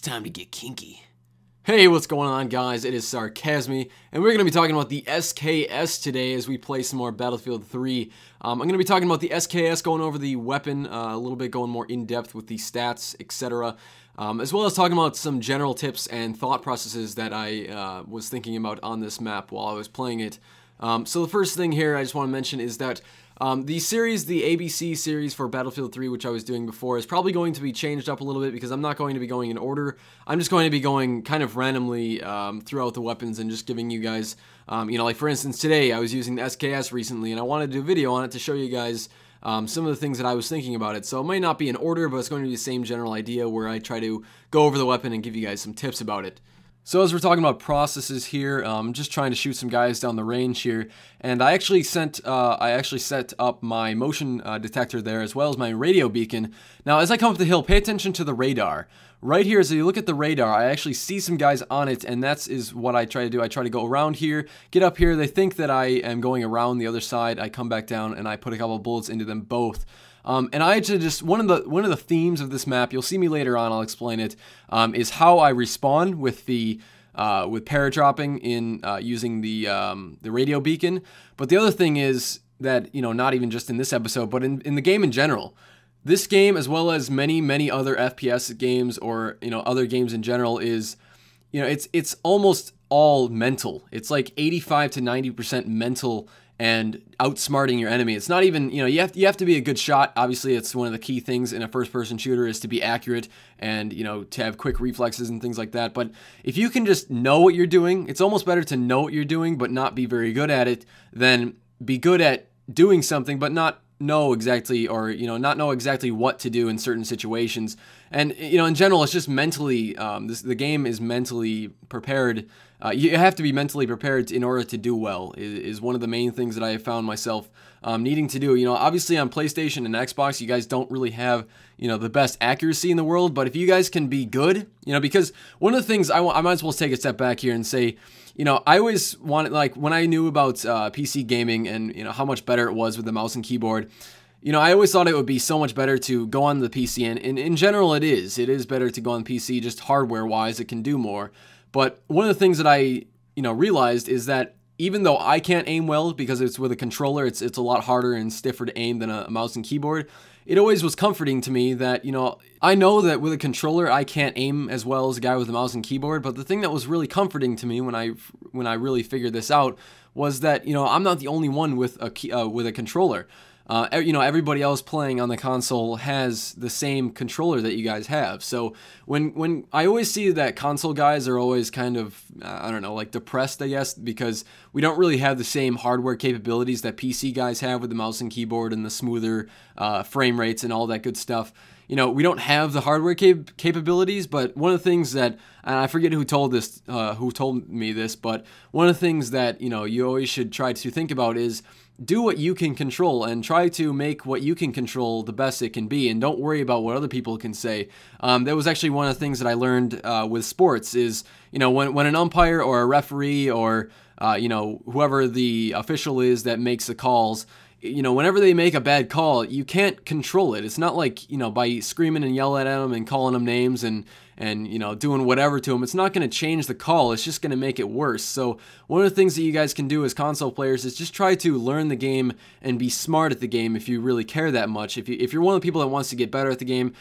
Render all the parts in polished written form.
time to get kinky. Hey, what's going on, guys? It is Sarkasmii, and we're going to be talking about the SKS today as we play some more Battlefield 3. I'm going to be talking about the SKS, going over the weapon a little bit, going more in-depth with the stats, etc., as well as talking about some general tips and thought processes that I was thinking about on this map while I was playing it. So the first thing here I just want to mention is that the series, the ABC series for Battlefield 3, which I was doing before, is probably going to be changed up a little bit because I'm not going to be going in order. I'm just going to be going kind of randomly throughout the weapons and just giving you guys, like for instance today I was using the SKS recently and I wanted to do a video on it to show you guys some of the things that I was thinking about it. So it might not be in order, but it's going to be the same general idea where I try to go over the weapon and give you guys some tips about it. So as we're talking about processes here, I'm just trying to shoot some guys down the range here, and I actually set up my motion detector there as well as my radio beacon. Now as I come up the hill, pay attention to the radar. Right here, as you look at the radar, I actually see some guys on it, and that is what I try to do. I try to go around here, get up here. They think that I am going around the other side. I come back down and I put a couple of bullets into them both. And I actually just, one of the themes of this map, you'll see me later on, I'll explain it, is how I respawn with the with paradropping in using the radio beacon. But the other thing is that, not even just in this episode, but in the game in general, this game, as well as many other FPS games or other games in general, is it's almost all mental. It's like 85 to 90% mental and outsmarting your enemy. It's not even, you have to be a good shot. Obviously, it's one of the key things in a first-person shooter is to be accurate and, to have quick reflexes and things like that. But if you can just know what you're doing, it's almost better to know what you're doing but not be very good at it than be good at doing something but not know exactly, or not know exactly what to do in certain situations. And in general, it's just mentally, the game is mentally prepared. You have to be mentally prepared in order to do well, is one of the main things that I have found myself needing to do. Obviously on PlayStation and Xbox, you guys don't really have the best accuracy in the world, but if you guys can be good, because one of the things I might as well take a step back here and say, I always wanted, like when I knew about PC gaming and how much better it was with the mouse and keyboard, I always thought it would be so much better to go on the PC, and in general it is better to go on PC, just hardware wise it can do more. But one of the things that I realized is that even though I can't aim well because it's with a controller, it's a lot harder and stiffer to aim than a mouse and keyboard. It always was comforting to me that, I know that with a controller I can't aim as well as a guy with a mouse and keyboard, but the thing that was really comforting to me when I really figured this out was that, I'm not the only one with a controller. Everybody else playing on the console has the same controller that you guys have. So when I always see that console guys are always kind of, I don't know, like depressed, I guess, because we don't really have the same hardware capabilities that PC guys have with the mouse and keyboard and the smoother frame rates and all that good stuff. We don't have the hardware capabilities, but one of the things that, and I forget who told me this, but one of the things that, you always should try to think about is do what you can control and try to make what you can control the best it can be, and don't worry about what other people can say. That was actually one of the things that I learned with sports is, when an umpire or a referee or, whoever the official is that makes the calls, whenever they make a bad call, you can't control it. It's not like, by screaming and yelling at them and calling them names and doing whatever to them, it's not going to change the call. It's just going to make it worse. So one of the things that you guys can do as console players is just try to learn the game and be smart at the game if you really care that much. If you're one of the people that wants to get better at the game,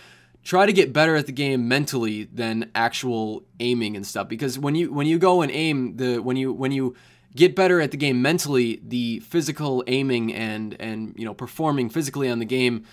try to get better at the game mentally than actual aiming and stuff. Because when you go and aim, when you get better at the game mentally, the physical aiming and performing physically on the game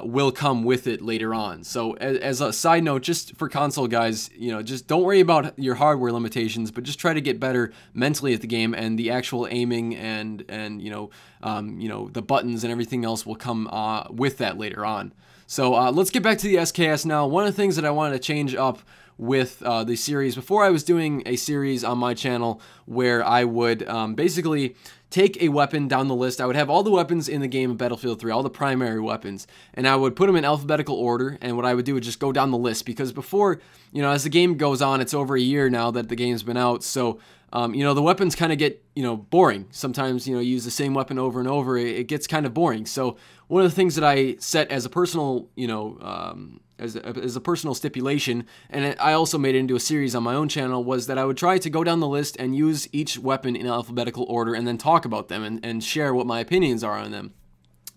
will come with it later on. So as a side note, just for console guys, just don't worry about your hardware limitations, but just try to get better mentally at the game, and the actual aiming and the buttons and everything else will come with that later on. So let's get back to the SKS now. One of the things that I wanted to change up with the series, before I was doing a series on my channel where I would basically take a weapon down the list. I would have all the weapons in the game of Battlefield 3, all the primary weapons, and I would put them in alphabetical order, and what I would do would just go down the list, because before, as the game goes on, it's over a year now that the game's been out, so the weapons kind of get, boring. Sometimes, you use the same weapon over and over, it gets kind of boring. So one of the things that I set as a personal, as a personal stipulation, and I also made it into a series on my own channel, was that I would try to go down the list and use each weapon in alphabetical order and then talk about them and share what my opinions are on them.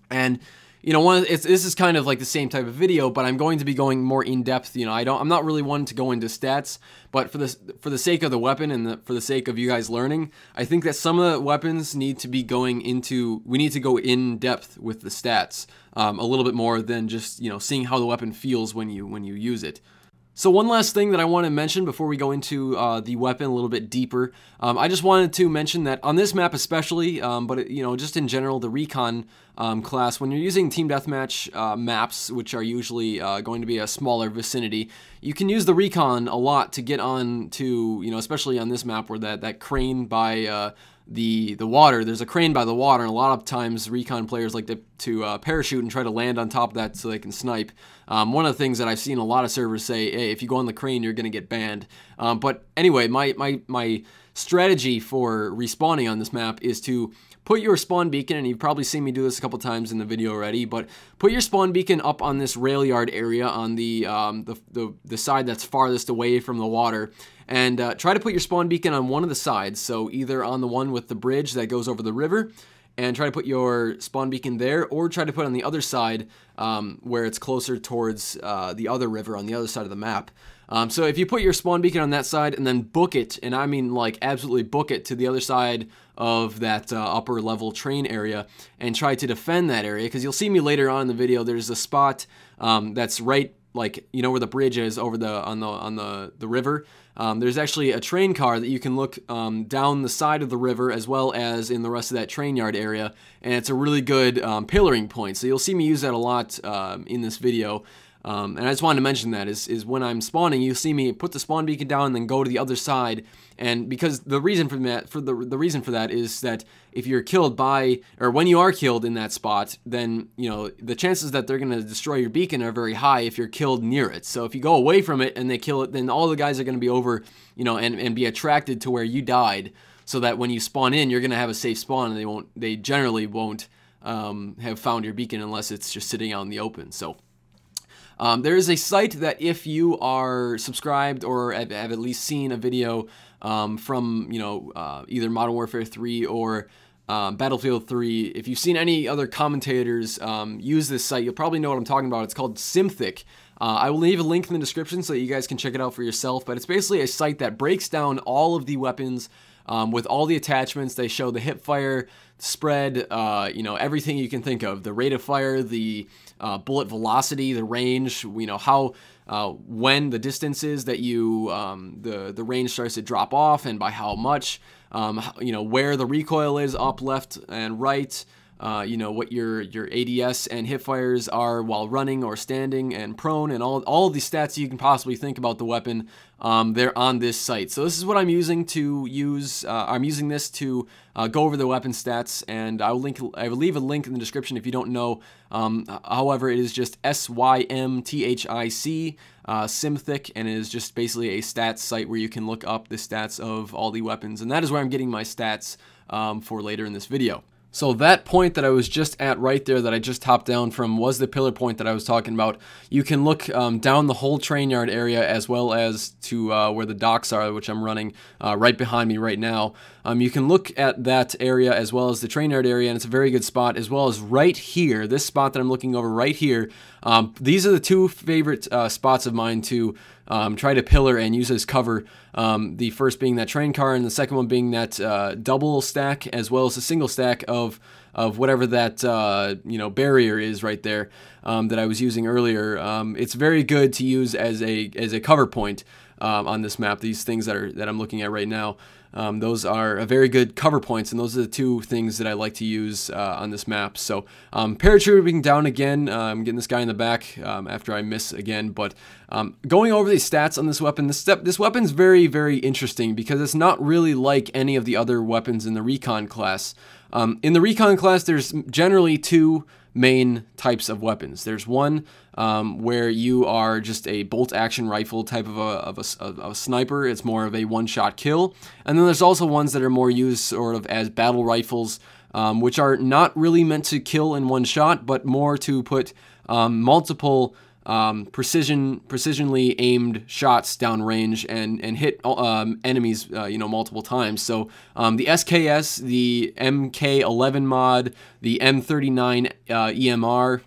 And you know, this is kind of like the same type of video, but I'm going to be going more in depth. You know, I'm not really one to go into stats, but for the sake of the weapon and for the sake of you guys learning, I think that some of the weapons need to be going into. We need to go in depth with the stats a little bit more than just, you know, seeing how the weapon feels when you use it. So one last thing that I want to mention before we go into the weapon a little bit deeper, I just wanted to mention that on this map especially, but you know, just in general, the recon class, when you're using team deathmatch maps, which are usually going to be a smaller vicinity, you can use the recon a lot to get on to, you know, especially on this map where that crane by the water. There's a crane by the water, and a lot of times recon players like to parachute and try to land on top of that so they can snipe. One of the things that I've seen a lot of servers say, hey, if you go on the crane, you're going to get banned. But anyway, my strategy for respawning on this map is to put your spawn beacon, and you've probably seen me do this a couple times in the video already, but put your spawn beacon up on this rail yard area on the side that's farthest away from the water, and try to put your spawn beacon on one of the sides, so either on the one with the bridge that goes over the river, and try to put your spawn beacon there, or try to put it on the other side where it's closer towards the other river on the other side of the map. So if you put your spawn beacon on that side and then book it, and I mean like absolutely book it to the other side of that upper level train area and try to defend that area, because you'll see me later on in the video, there's a spot that's right, like, you know, where the bridge is over on the river. There's actually a train car that you can look down the side of the river as well as in the rest of that train yard area, and it's a really good pillaring point. So you'll see me use that a lot in this video. And I just wanted to mention that is when I'm spawning, you see me put the spawn beacon down and then go to the other side. And because the reason for that, the reason for that is that if you're killed by, or when you are killed in that spot, then, you know, the chances that they're going to destroy your beacon are very high if you're killed near it. So if you go away from it and they kill it, then all the guys are going to be over, you know, and be attracted to where you died, so that when you spawn in, you're going to have a safe spawn, and they generally won't have found your beacon unless it's just sitting out in the open. So there is a site that if you are subscribed or have at least seen a video from, you know, either Modern Warfare 3 or Battlefield 3, if you've seen any other commentators use this site, you'll probably know what I'm talking about. It's called Simthic. I will leave a link in the description so that you guys can check it out for yourself, but it's basically a site that breaks down all of the weapons with all the attachments. They show the hip fire spread, you know, everything you can think of, the rate of fire, the bullet velocity, the range, you know, how, when the distance is that you, the range starts to drop off and by how much, you know, where the recoil is up, left, and right, you know, what your ADS and hip fires are while running or standing and prone, and all of these stats you can possibly think about the weapon, they're on this site. So this is what I'm using to use, I'm using this to go over the weapon stats, and I will leave a link in the description if you don't know. However, it is just SYMTHIC, Simthic, and it is just basically a stats site where you can look up the stats of all the weapons, and that is where I'm getting my stats for later in this video. So that point that I was just at right there that I just hopped down from was the pillar point that I was talking about. You can look down the whole train yard area as well as to where the docks are, which I'm running right behind me right now. You can look at that area as well as the train yard area, and it's a very good spot, as well as right here, this spot that I'm looking over right here. These are the two favorite spots of mine to try to pillar and use as cover. The first being that train car, and the second one being that double stack as well as a single stack of whatever that you know, barrier is right there that I was using earlier. It's very good to use as a cover point on this map. These things that I'm looking at right now, those are a very good cover points, and those are the two things that I like to use on this map. So parachuting down again, I'm getting this guy in the back after I miss again, but going over these stats on this weapon, this weapon's very, very interesting because it's not really like any of the other weapons in the recon class. In the recon class, there's generally two main types of weapons. There's one where you are just a bolt action rifle type of a sniper. It's more of a one-shot kill. And then there's also ones that are more used sort of as battle rifles, which are not really meant to kill in one shot, but more to put multiple precisionally aimed shots downrange and hit enemies, you know, multiple times. So the SKS, the MK11 mod, the M39 EMR,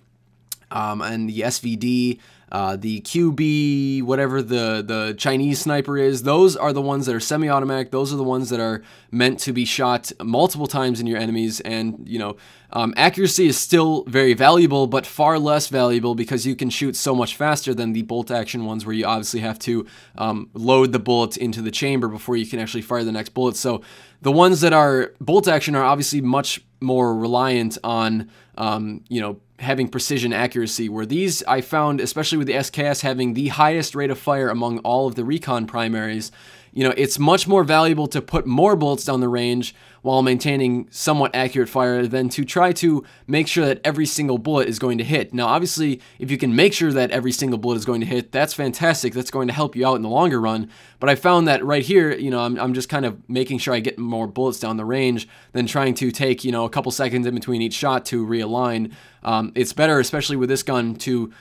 and the SVD, the QB, whatever the Chinese sniper is, those are the ones that are semi-automatic. Those are the ones that are meant to be shot multiple times in your enemies. And, you know, accuracy is still very valuable, but far less valuable because you can shoot so much faster than the bolt action ones, where you obviously have to load the bullet into the chamber before you can actually fire the next bullet. So the ones that are bolt action are obviously much more reliant on, you know, having precision accuracy, where these, I found, especially with the SKS having the highest rate of fire among all of the recon primaries, you know, it's much more valuable to put more bullets down the range while maintaining somewhat accurate fire than to try to make sure that every single bullet is going to hit. Now, obviously, if you can make sure that every single bullet is going to hit, that's fantastic. That's going to help you out in the longer run. But I found that right here, you know, I'm just kind of making sure I get more bullets down the range than trying to take, you know, a couple seconds in between each shot to realign. It's better, especially with this gun, to,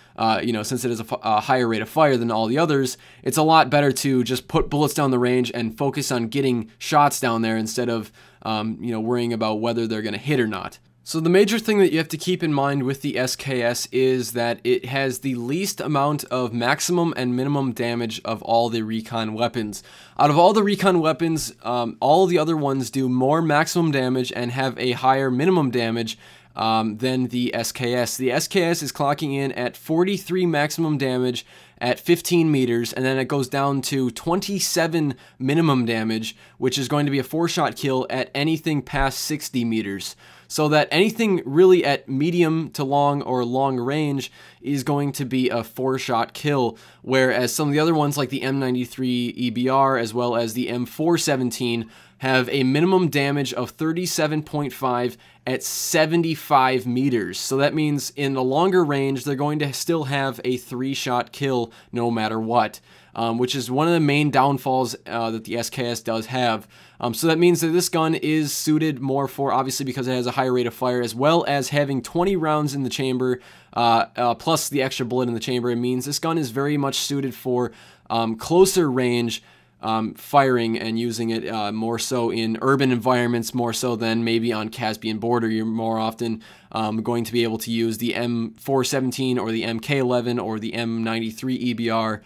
you know, since it has a higher rate of fire than all the others, it's a lot better to just put bullets down the range and focus on getting shots down there instead of, you know, worrying about whether they're going to hit or not. So the major thing that you have to keep in mind with the SKS is that it has the least amount of maximum and minimum damage of all the recon weapons. Out of all the recon weapons, all the other ones do more maximum damage and have a higher minimum damage than the SKS. The SKS is clocking in at 43 maximum damage at 15 meters, and then it goes down to 27 minimum damage, which is going to be a 4-shot kill at anything past 60 meters. So that anything really at medium to long or long range is going to be a 4-shot kill, whereas some of the other ones like the M93 EBR as well as the M417 have a minimum damage of 37.5 at 75 meters. So that means in the longer range, they're going to still have a 3-shot kill no matter what, which is one of the main downfalls that the SKS does have. So that means that this gun is suited more for, obviously because it has a higher rate of fire, as well as having 20 rounds in the chamber, plus the extra bullet in the chamber. It means this gun is very much suited for closer range firing and using it more so in urban environments, more so than maybe on Caspian border. You're more often going to be able to use the M417 or the MK11 or the M93 EBR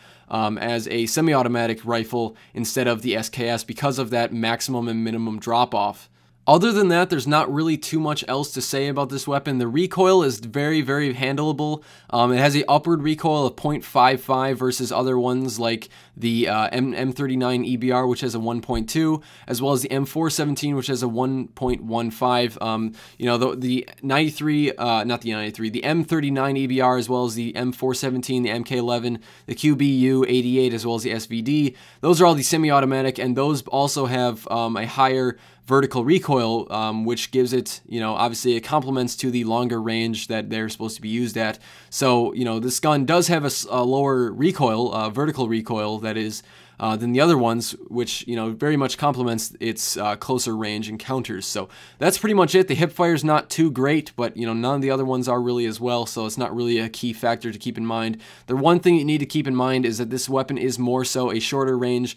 as a semi-automatic rifle instead of the SKS because of that maximum and minimum drop-off. Other than that, there's not really too much else to say about this weapon. The recoil is very, very handleable. It has an upward recoil of 0.55 versus other ones like the M39 EBR, which has a 1.2, as well as the M417, which has a 1.15. You know, the 93, not the 93, the M39 EBR, as well as the M417, the MK11, the QBU88, as well as the SVD. Those are all the semi-automatic, and those also have a higher vertical recoil, which gives it, you know, obviously it complements to the longer range that they're supposed to be used at. So, you know, this gun does have a lower recoil, vertical recoil, that is, than the other ones, which, you know, very much complements its closer range encounters. So that's pretty much it. The hip fire is not too great, but, you know, none of the other ones are really as well, so it's not really a key factor to keep in mind. The one thing you need to keep in mind is that this weapon is more so a shorter range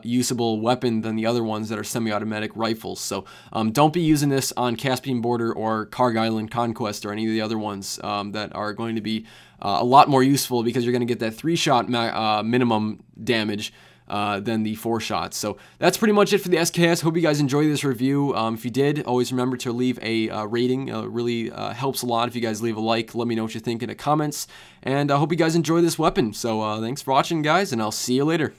usable weapon than the other ones that are semi-automatic rifles. So don't be using this on Caspian Border or Karg Island Conquest or any of the other ones that are going to be a lot more useful, because you're going to get that 3-shot minimum damage than the 4 shots. So that's pretty much it for the SKS. Hope you guys enjoyed this review. If you did, always remember to leave a rating. It really helps a lot if you guys leave a like. Let me know what you think in the comments. And I hope you guys enjoy this weapon. So thanks for watching, guys, and I'll see you later.